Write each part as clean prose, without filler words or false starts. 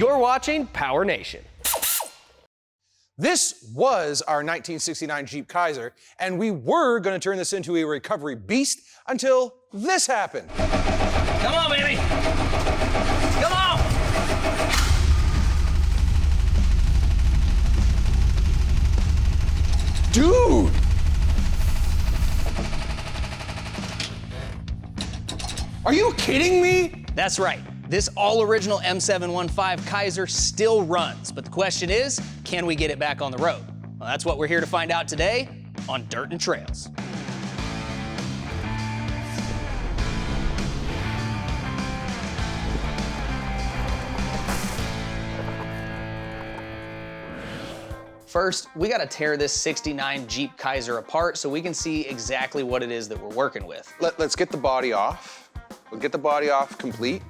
You're watching Power Nation. This was our 1969 Jeep Kaiser, and we were going to turn this into a recovery beast until this happened. Come on, baby. Come on. Dude! Are you kidding me? That's right. This all-original M715 Kaiser still runs, but the question is, can we get it back on the road? Well, that's what we're here to find out today on Dirt and Trails. First, we gotta tear this 69 Jeep Kaiser apart so we can see exactly what it is that we're working with. Let's get the body off. We'll get the body off complete.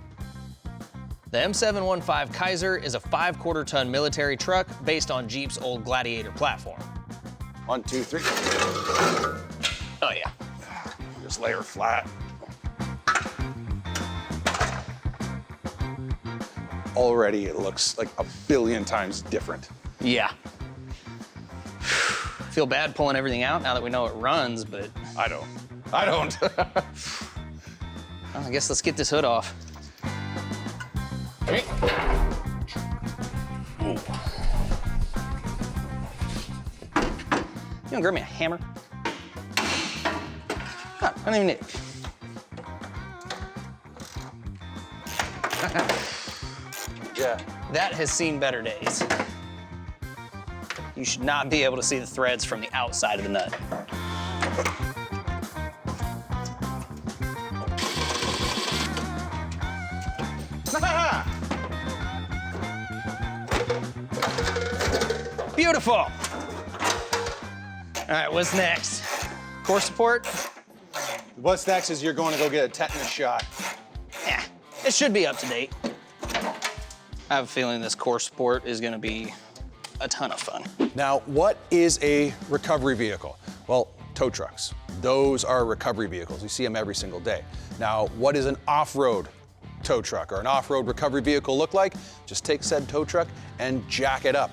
The M715 Kaiser is a 5/4 ton military truck based on Jeep's old Gladiator platform. 1, 2, 3. Oh yeah. Just lay her flat. Already it looks like a billion times different. Yeah. Feel bad pulling everything out now that we know it runs, but... I don't. Well, I guess let's get this hood off. Okay. You gonna grab me a hammer? Oh, I don't even need it. Yeah. That has seen better days. You should not be able to see the threads from the outside of the nut. Beautiful. All right, what's next? Core support? What's next is you're going to go get a tetanus shot. Yeah, it should be up to date. I have a feeling this core support is gonna be a ton of fun. Now, what is a recovery vehicle? Well, tow trucks. Those are recovery vehicles. You see them every single day. Now, what does an off-road tow truck or an off-road recovery vehicle look like? Just take said tow truck and jack it up.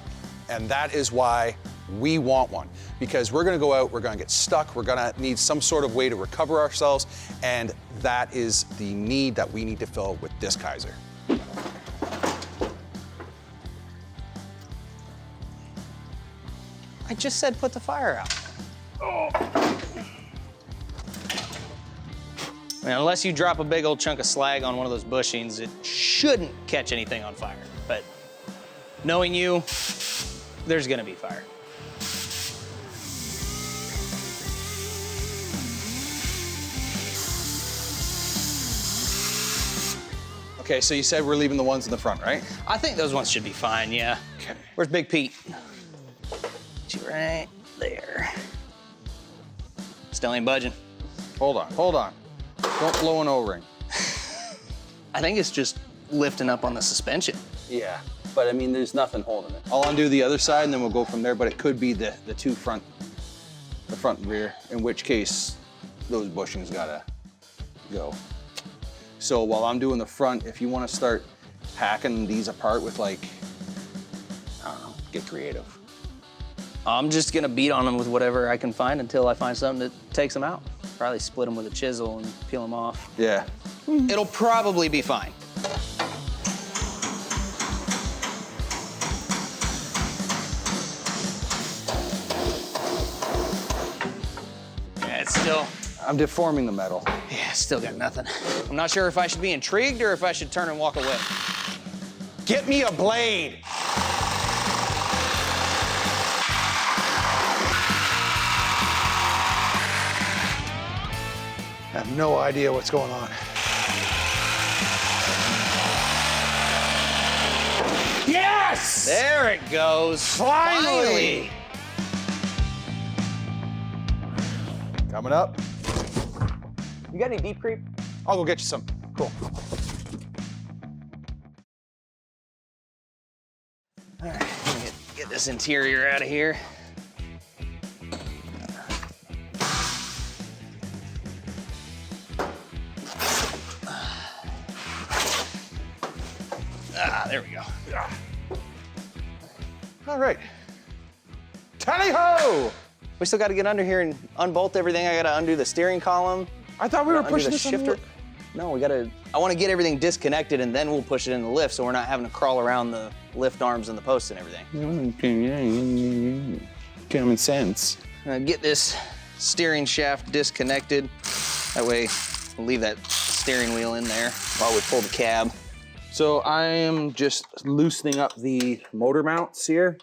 And that is why we want one, because we're gonna go out, we're gonna get stuck, we're gonna need some sort of way to recover ourselves, and that is the need that we need to fill with this Kaiser. I just said put the fire out. Oh. I mean, unless you drop a big old chunk of slag on one of those bushings, it shouldn't catch anything on fire. But knowing you, there's gonna be fire. Okay, so you said we're leaving the ones in the front, right? I think those ones should be fine, yeah. Okay. Where's Big Pete? Get you right there. Still ain't budging. Hold on. Don't blow an O-ring. I think it's just lifting up on the suspension. Yeah, but I mean, there's nothing holding it. I'll undo the other side and then we'll go from there, but it could be the two front, the front and rear, in which case those bushings gotta go. So while I'm doing the front, if you wanna start hacking these apart with like, I don't know, get creative. I'm just gonna beat on them with whatever I can find until I find something that takes them out. Probably split them with a chisel and peel them off. Yeah. It'll probably be fine. Yeah, it's still... I'm deforming the metal. Yeah, still got nothing. I'm not sure if I should be intrigued or if I should turn and walk away. Get me a blade! I have no idea what's going on. Yes! There it goes. Finally! Coming up. You got any deep creep? I'll go get you some. Cool. All right, let me get this interior out of here. There we go. All right. Tally-ho! We still got to get under here and unbolt everything. I got to undo the steering column. I thought we were pushing the this shifter. No, we got to. I want to get everything disconnected and then we'll push it in the lift, so we're not having to crawl around the lift arms and the posts and everything. Common sense. Get this steering shaft disconnected. That way, we'll leave that steering wheel in there while we pull the cab. So I am just loosening up the motor mounts here.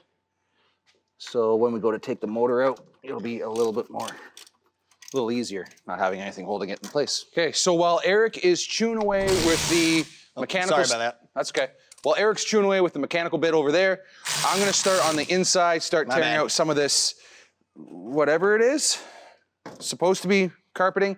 So when we go to take the motor out, it'll be a little easier, not having anything holding it in place. Okay, so while Eric is chewing away with the mechanical... Sorry about that. That's okay. While Eric's chewing away with the mechanical bit over there, I'm gonna start on the inside, start tearing out some of this, whatever it is, supposed to be carpeting.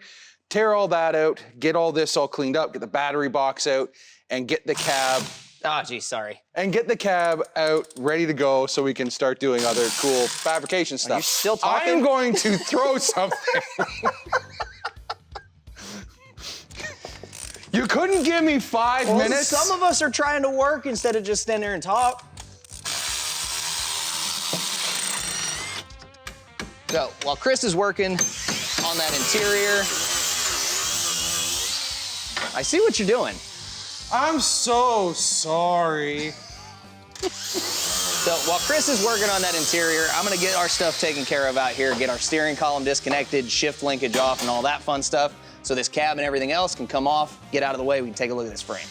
Tear all that out, get all this all cleaned up, get the battery box out, and get the cab... Oh, geez, sorry. And get the cab out, ready to go, so we can start doing other cool fabrication stuff. Are you still talking? I am going to throw something. You couldn't give me 5 minutes? Some of us are trying to work instead of just stand there and talk. So, while Chris is working on that interior, I see what you're doing. I'm so sorry. So while Chris is working on that interior, I'm gonna get our stuff taken care of out here, get our steering column disconnected, shift linkage off, and all that fun stuff, so this cab and everything else can come off, get out of the way, we can take a look at this frame.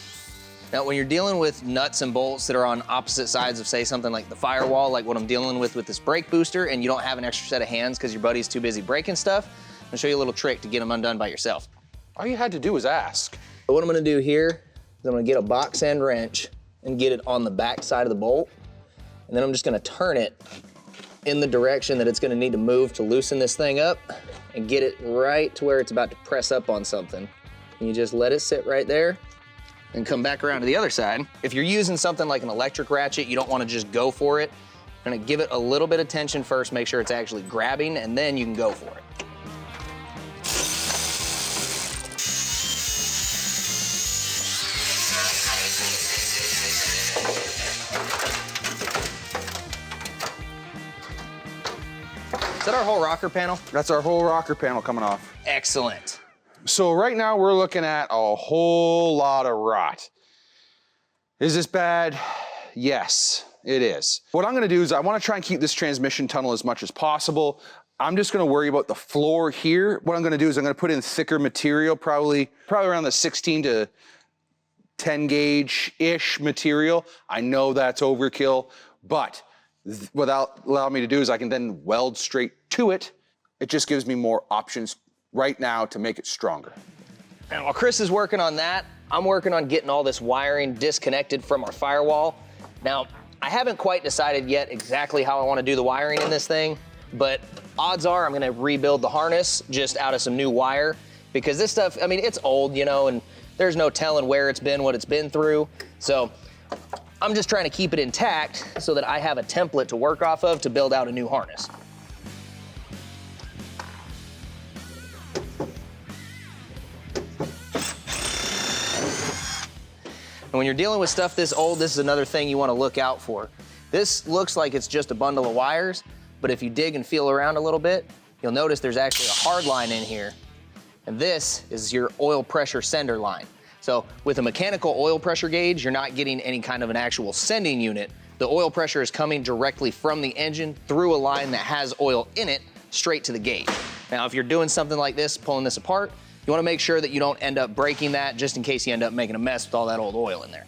Now, when you're dealing with nuts and bolts that are on opposite sides of, say, something like the firewall, like what I'm dealing with this brake booster, and you don't have an extra set of hands because your buddy's too busy breaking stuff, I'm gonna show you a little trick to get them undone by yourself. All you had to do was ask. So what I'm gonna do here is I'm gonna get a box end wrench and get it on the back side of the bolt. And then I'm just gonna turn it in the direction that it's gonna need to move to loosen this thing up and get it right to where it's about to press up on something. And you just let it sit right there and come back around to the other side. If you're using something like an electric ratchet, you don't wanna just go for it. You're gonna give it a little bit of tension first, make sure it's actually grabbing, and then you can go for it. Is that our whole rocker panel? That's our whole rocker panel coming off. Excellent. So right now we're looking at a whole lot of rot. Is this bad? Yes, it is. What I'm gonna do is I wanna try and keep this transmission tunnel as much as possible. I'm just gonna worry about the floor here. What I'm gonna do is I'm gonna put in thicker material, probably around the 16 to 10 gauge-ish material. I know that's overkill, but what that'll allow me to do is I can then weld straight to it. It just gives me more options right now to make it stronger. And while Chris is working on that, I'm working on getting all this wiring disconnected from our firewall. Now, I haven't quite decided yet exactly how I want to do the wiring in this thing, but odds are I'm gonna rebuild the harness just out of some new wire, because this stuff, I mean, it's old, you know, and there's no telling where it's been, what it's been through. So I'm just trying to keep it intact so that I have a template to work off of to build out a new harness. And when you're dealing with stuff this old, this is another thing you want to look out for. This looks like it's just a bundle of wires, but if you dig and feel around a little bit, you'll notice there's actually a hard line in here. And this is your oil pressure sender line. So with a mechanical oil pressure gauge, you're not getting any kind of an actual sending unit. The oil pressure is coming directly from the engine through a line that has oil in it straight to the gauge. Now, if you're doing something like this, pulling this apart, you wanna make sure that you don't end up breaking that just in case you end up making a mess with all that old oil in there.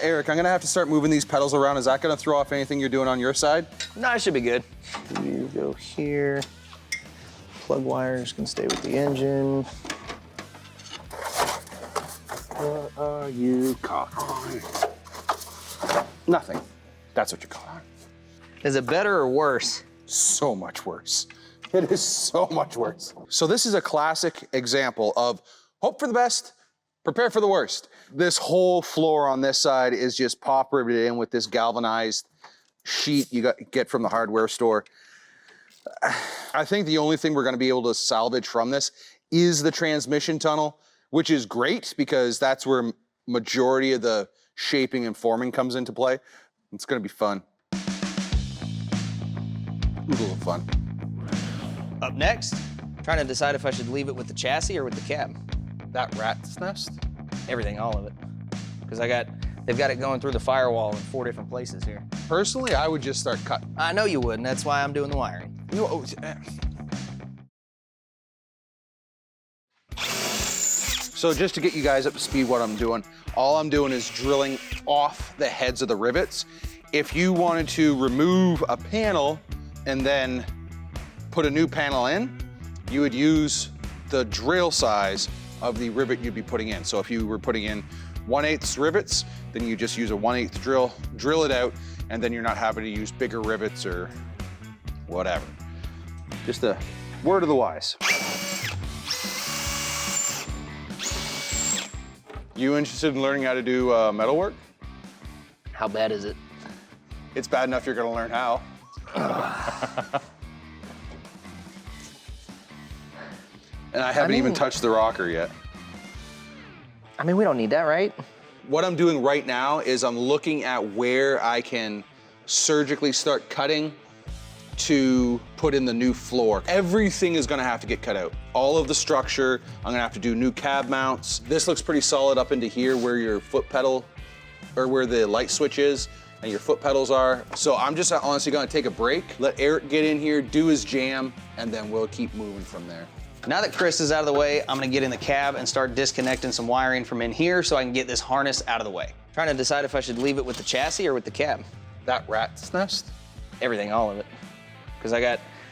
Eric, I'm gonna have to start moving these pedals around. Is that gonna throw off anything you're doing on your side? No, it should be good. You go here. Plug wires can stay with the engine. What are you caught on? Nothing. That's what you're caught on. Is it better or worse? So much worse. It is so much worse. So this is a classic example of hope for the best, prepare for the worst. This whole floor on this side is just pop riveted in with this galvanized sheet you get from the hardware store. I think the only thing we're gonna be able to salvage from this is the transmission tunnel, which is great because that's where majority of the shaping and forming comes into play. It's gonna be fun. A little fun. Up next, trying to decide if I should leave it with the chassis or with the cab. That rat's nest? Everything, all of it. Because they've got it going through the firewall in 4 different places here. Personally, I would just start cutting. I know you would, and that's why I'm doing the wiring. So just to get you guys up to speed what I'm doing, all I'm doing is drilling off the heads of the rivets. If you wanted to remove a panel and then put a new panel in, you would use the drill size of the rivet you'd be putting in. So if you were putting in 1/8 rivets, then you just use a 1/8 drill it out, and then you're not having to use bigger rivets or whatever. Just a word of the wise. You interested in learning how to do metalwork? How bad is it? It's bad enough you're gonna learn how. And I haven't even touched the rocker yet. I mean, we don't need that, right? What I'm doing right now is I'm looking at where I can surgically start cutting to put in the new floor. Everything is gonna have to get cut out. All of the structure, I'm gonna have to do new cab mounts. This looks pretty solid up into here where your foot pedal, or where the light switch is and your foot pedals are. So I'm just honestly gonna take a break, let Eric get in here, do his jam, and then we'll keep moving from there. Now that Chris is out of the way, I'm gonna get in the cab and start disconnecting some wiring from in here so I can get this harness out of the way. Trying to decide if I should leave it with the chassis or with the cab. That rat's nest? Everything, all of it. Because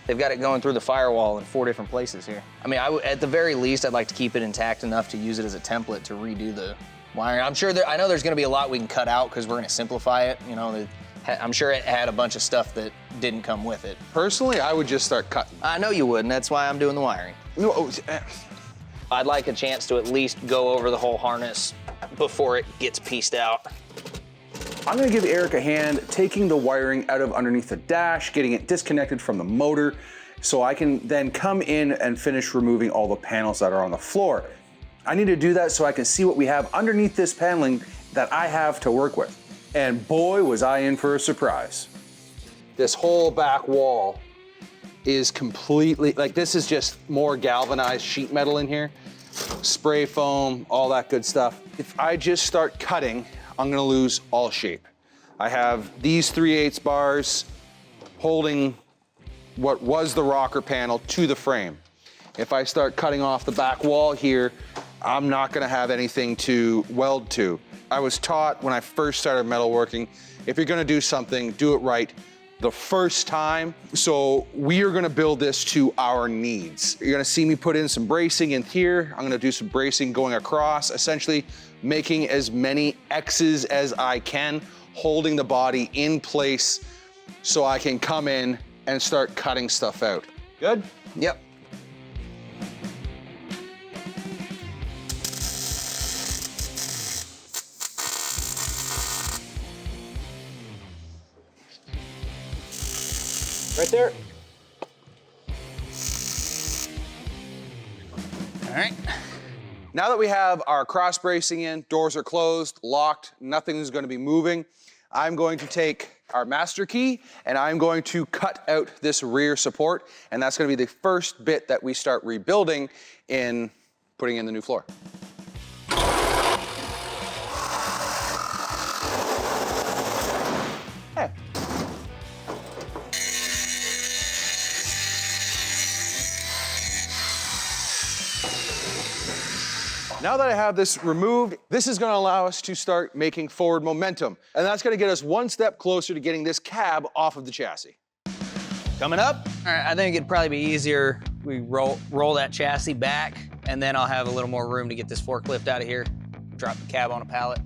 they've got it going through the firewall in 4 different places here. I mean, at the very least, I'd like to keep it intact enough to use it as a template to redo the wiring. I know there's gonna be a lot we can cut out because we're gonna simplify it. You know, I'm sure it had a bunch of stuff that didn't come with it. Personally, I would just start cutting. I know you would, and that's why I'm doing the wiring. I'd like a chance to at least go over the whole harness before it gets pieced out. I'm gonna give Eric a hand taking the wiring out of underneath the dash, getting it disconnected from the motor, so I can then come in and finish removing all the panels that are on the floor. I need to do that so I can see what we have underneath this paneling that I have to work with. And boy, was I in for a surprise. This whole back wall is completely, like this is just more galvanized sheet metal in here. Spray foam, all that good stuff. If I just start cutting, I'm gonna lose all shape. I have these 3/8 bars holding what was the rocker panel to the frame. If I start cutting off the back wall here, I'm not gonna have anything to weld to. I was taught when I first started metalworking, if you're gonna do something, do it right the first time. So we are gonna build this to our needs. You're gonna see me put in some bracing in here. I'm gonna do some bracing going across, essentially making as many X's as I can, holding the body in place so I can come in and start cutting stuff out. Good? Yep. Right there. All right. Now that we have our cross bracing in, doors are closed, locked, nothing is going to be moving, I'm going to take our master key and I'm going to cut out this rear support, and that's going to be the first bit that we start rebuilding in putting in the new floor. Hey. Now that I have this removed, this is gonna allow us to start making forward momentum. And that's gonna get us one step closer to getting this cab off of the chassis. Coming up, all right, I think it'd probably be easier we roll that chassis back, and then I'll have a little more room to get this forklift out of here, drop the cab on a pallet.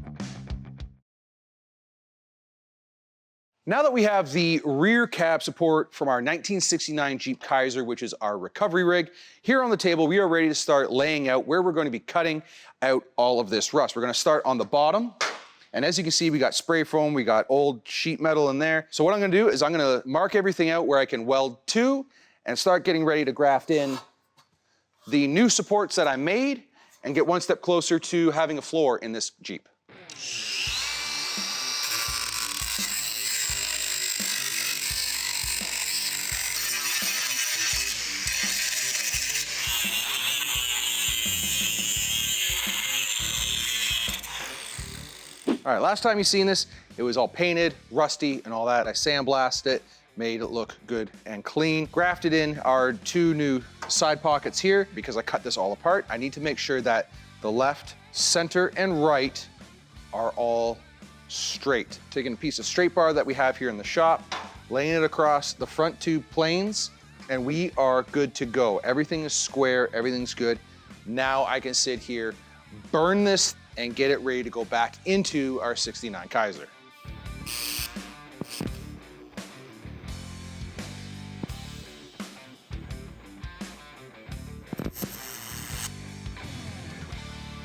Now that we have the rear cab support from our 1969 Jeep Kaiser, which is our recovery rig, here on the table, we are ready to start laying out where we're going to be cutting out all of this rust. We're going to start on the bottom. And as you can see, we got spray foam, we got old sheet metal in there. So what I'm going to do is I'm going to mark everything out where I can weld to, and start getting ready to graft in the new supports that I made and get one step closer to having a floor in this Jeep. All right, last time you seen this, it was all painted, rusty, and all that. I sandblasted it, made it look good and clean. Grafted in our 2 new side pockets here because I cut this all apart. I need to make sure that the left, center, and right are all straight. Taking a piece of straight bar that we have here in the shop, laying it across the front 2 planes, and we are good to go. Everything is square, everything's good. Now I can sit here, burn this, and get it ready to go back into our 69 Kaiser.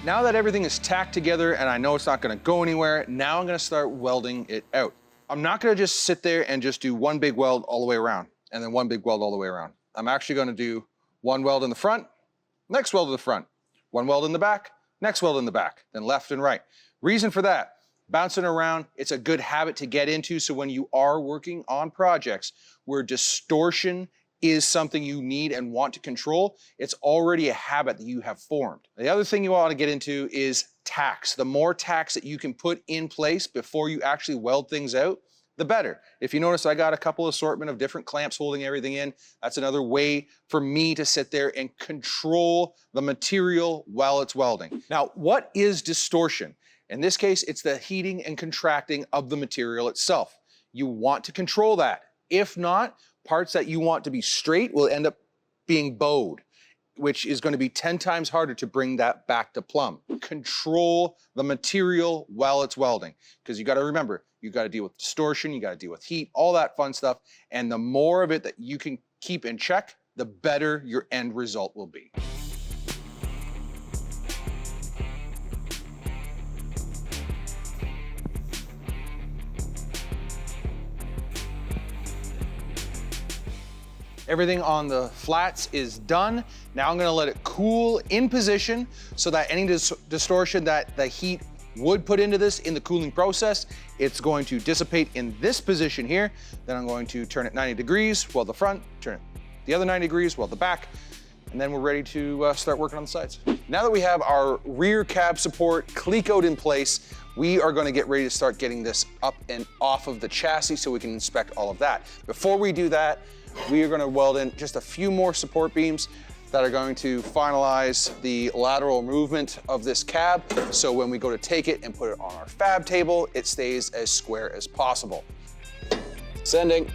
Now that everything is tacked together and I know it's not gonna go anywhere, now I'm gonna start welding it out. I'm not gonna just sit there and just do one big weld all the way around and then one big weld all the way around. I'm actually gonna do one weld in the front, next weld in the front, one weld in the back, next weld in the back, then left and right. Reason for that, bouncing around, it's a good habit to get into, so when you are working on projects where distortion is something you need and want to control, it's already a habit that you have formed. The other thing you want to get into is tacks. The more tacks that you can put in place before you actually weld things out, the better. If you notice, I got a couple assortment of different clamps holding everything in. That's another way for me to sit there and control the material while it's welding. Now, what is distortion? In this case, it's the heating and contracting of the material itself. You want to control that. If not, parts that you want to be straight will end up being bowed, which is going to be 10 times harder to bring that back to plumb. Control the material while it's welding, because you got to remember, you got to deal with distortion, you got to deal with heat, all that fun stuff. And the more of it that you can keep in check, the better your end result will be. Everything on the flats is done. Now I'm gonna let it cool in position so that any distortion that the heat would put into this in the cooling process, it's going to dissipate in this position here. Then I'm going to turn it 90 degrees, weld the front, turn it the other 90 degrees, weld the back, and then we're ready to start working on the sides. Now that we have our rear cab support clecoed in place, we are gonna get ready to start getting this up and off of the chassis so we can inspect all of that. Before we do that, we are gonna weld in just a few more support beams that are going to finalize the lateral movement of this cab, so when we go to take it and put it on our fab table, it stays as square as possible. Sending.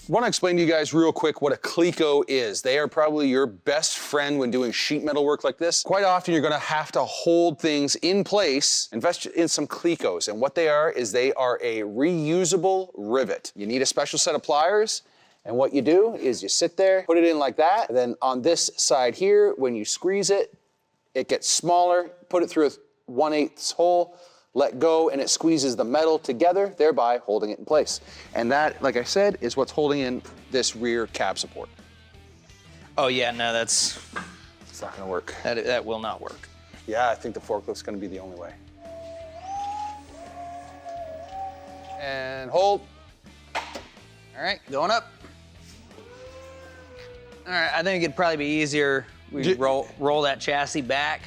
I want to explain to you guys real quick what a cleco is. They are probably your best friend when doing sheet metal work like this. Quite often you're going to have to hold things in place. Invest in some clecos, and what they are is they are a reusable rivet. You need a special set of pliers, and what you do is you sit there, put it in like that, and then on this side here, when you squeeze it, it gets smaller, put it through a 1/8 hole, let go, and it squeezes the metal together, thereby holding it in place. And that, like I said, is what's holding in this rear cab support. Oh yeah, no, it's not gonna work. That will not work. Yeah, I think the forklift's gonna be the only way. And hold. All right, going up. All right, I think it'd probably be easier, we roll that chassis back.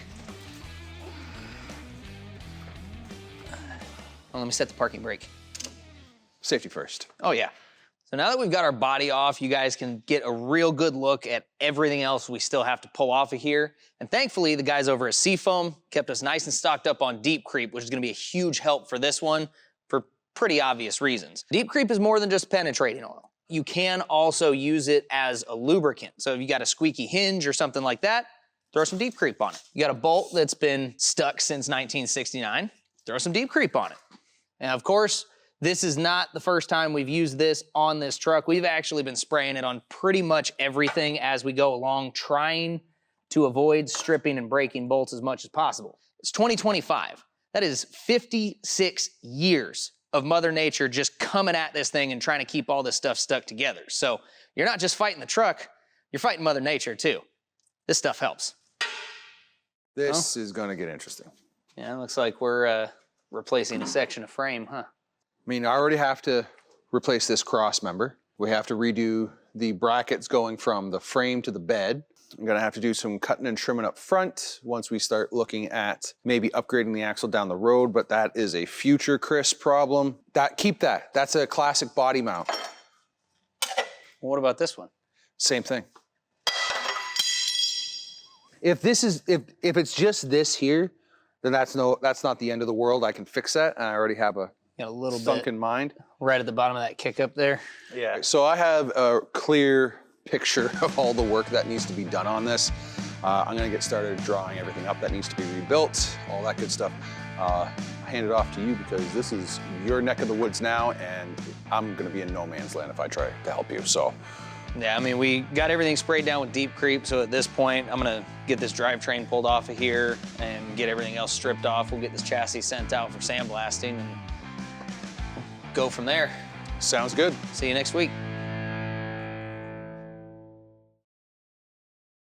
Well, let me set the parking brake. Safety first. Oh yeah. So now that we've got our body off, you guys can get a real good look at everything else we still have to pull off of here. And thankfully, the guys over at SeaFoam kept us nice and stocked up on deep creep, which is gonna be a huge help for this one for pretty obvious reasons. Deep creep is more than just penetrating oil. You can also use it as a lubricant. So if you got a squeaky hinge or something like that, throw some deep creep on it. You got a bolt that's been stuck since 1969, throw some deep creep on it. And of course, this is not the first time we've used this on this truck. We've actually been spraying it on pretty much everything as we go along, trying to avoid stripping and breaking bolts as much as possible. It's 2025. That is 56 years of Mother Nature just coming at this thing and trying to keep all this stuff stuck together. So you're not just fighting the truck, you're fighting Mother Nature too. This stuff helps. This is gonna get interesting. Yeah, it looks like we're replacing a section of frame, huh? I mean, I already have to replace this cross member. We have to redo the brackets going from the frame to the bed. I'm gonna have to do some cutting and trimming up front once we start looking at maybe upgrading the axle down the road, but that is a future Chris problem. Keep that. That's a classic body mount. What about this one? Same thing. If it's just this here, then that's not the end of the world. I can fix that, and I already have a Got a little sunk bit in mind. right at the bottom of that kick up there. Yeah. So I have a clear picture of all the work that needs to be done on this. I'm gonna get started drawing everything up that needs to be rebuilt, all that good stuff. Hand it off to you because this is your neck of the woods now, and I'm gonna be in no man's land if I try to help you. So. Yeah, I mean, we got everything sprayed down with deep creep, so at this point, I'm gonna get this drivetrain pulled off of here and get everything else stripped off. We'll get this chassis sent out for sandblasting and go from there. Sounds good. See you next week.